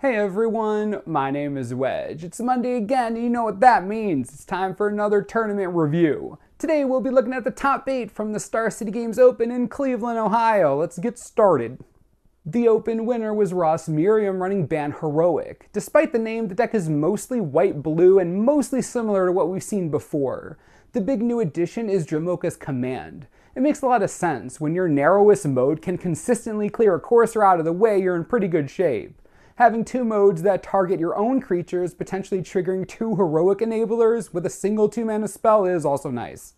Hey everyone, my name is Wedge. It's Monday again, and you know what that means. It's time for another tournament review. Today we'll be looking at the top 8 from the Star City Games Open in Cleveland, Ohio. Let's get started. The Open winner was Ross Merriam running Ban Heroic. Despite the name, the deck is mostly white-blue and mostly similar to what we've seen before. The big new addition is Dromoka's Command. It makes a lot of sense. When your narrowest mode can consistently clear a courser out of the way, you're in pretty good shape. Having two modes that target your own creatures, potentially triggering 2 heroic enablers with a single 2-mana spell is also nice.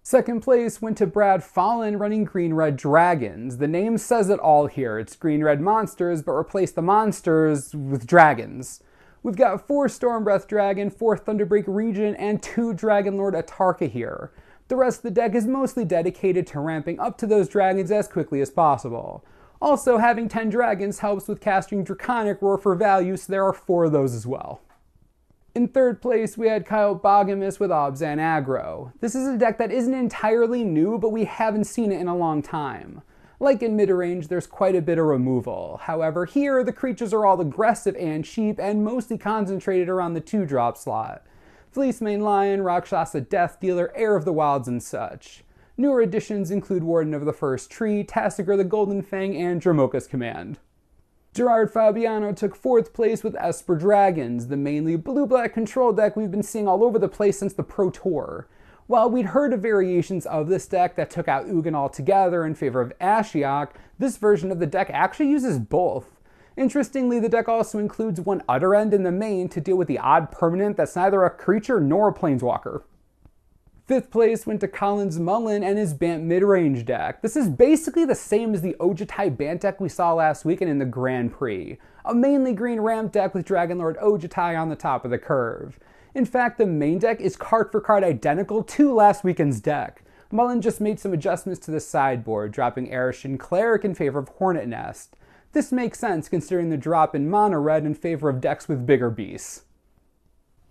Second place went to Brad Fallon running Green-Red Dragons. The name says it all here. It's Green-Red monsters, but replace the monsters with dragons. We've got 4 Stormbreath Dragon, 4 Thunderbreak Regent, and 2 Dragonlord Tarkir. The rest of the deck is mostly dedicated to ramping up to those dragons as quickly as possible. Also, having 10 dragons helps with casting Draconic Roar for value, so there are 4 of those as well. In third place, we had Kyle Bogamus with Obzan Aggro. This is a deck that isn't entirely new, but we haven't seen it in a long time. Like in mid-range, there's quite a bit of removal. However, here, the creatures are all aggressive and cheap, and mostly concentrated around the 2-drop slot. Fleecemane Lion, Rakshasa Death Dealer, Heir of the Wilds, and such. Newer additions include Warden of the First Tree, Tassiger the Golden Fang, and Dromoka's Command. Gerard Fabiano took 4th place with Esper Dragons, the mainly blue-black control deck we've been seeing all over the place since the Pro Tour. While we'd heard of variations of this deck that took out Ugin altogether in favor of Ashiok, this version of the deck actually uses both. Interestingly, the deck also includes one Other End in the main to deal with the odd permanent that's neither a creature nor a planeswalker. 5th place went to Collins Mullen and his Bant mid-range deck. This is basically the same as the Ojutai Bant deck we saw last weekend in the Grand Prix. A mainly green ramp deck with Dragonlord Ojutai on the top of the curve. In fact, the main deck is card for card identical to last weekend's deck. Mullen just made some adjustments to the sideboard, dropping Arishin Cleric in favor of Hornet Nest. This makes sense considering the drop in mono red in favor of decks with bigger beasts.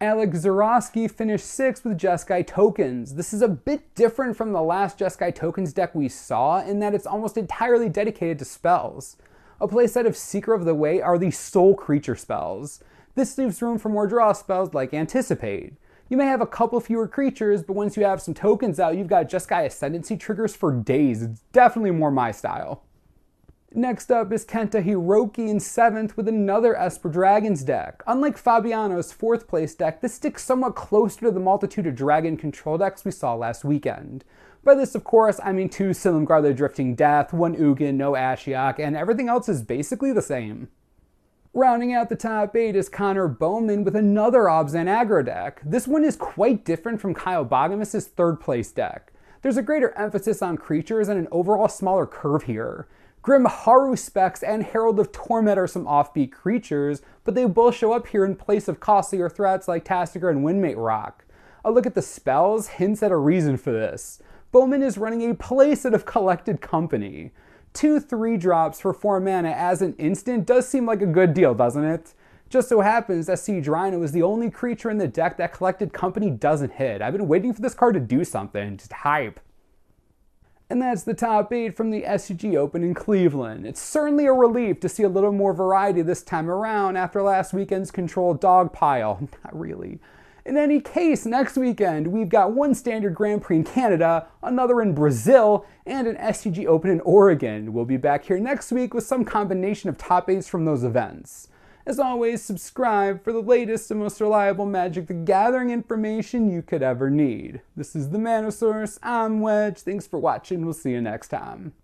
Alex Zarowski finished 6th with Jeskai Tokens. This is a bit different from the last Jeskai Tokens deck we saw in that it's almost entirely dedicated to spells. A playset of Seeker of the Way are the sole creature spells. This leaves room for more draw spells like Anticipate. You may have a couple fewer creatures, but once you have some tokens out, you've got Jeskai Ascendancy triggers for days. It's definitely more my style. Next up is Kenta Hiroki in 7th with another Esper Dragons deck. Unlike Fabiano's 4th place deck, this sticks somewhat closer to the multitude of dragon control decks we saw last weekend. By this, of course, I mean 2 Silumgar the Drifting Death, 1 Ugin, no Ashiok, and everything else is basically the same. Rounding out the top 8 is Connor Bowman with another Obzan Aggro deck. This one is quite different from Kyle Bogamus' 3rd place deck. There's a greater emphasis on creatures and an overall smaller curve here. Grim Haru Specs and Herald of Torment are some offbeat creatures, but they both show up here in place of costlier threats like Tassiger and Windmate Rock. A look at the spells hints at a reason for this. Bowman is running a playset of Collected Company. 2 3-drops for 4 mana as an instant does seem like a good deal, doesn't it? Just so happens that Siege Rhino is the only creature in the deck that Collected Company doesn't hit. I've been waiting for this card to do something, just hype. And that's the top 8 from the SCG Open in Cleveland. It's certainly a relief to see a little more variety this time around after last weekend's controlled dog pile. Not really. In any case, next weekend we've got one standard Grand Prix in Canada, another in Brazil, and an SCG Open in Oregon. We'll be back here next week with some combination of top 8s from those events. As always, subscribe for the latest and most reliable Magic the Gathering information you could ever need. This is the Mana Source, I'm Wedge, thanks for watching, we'll see you next time.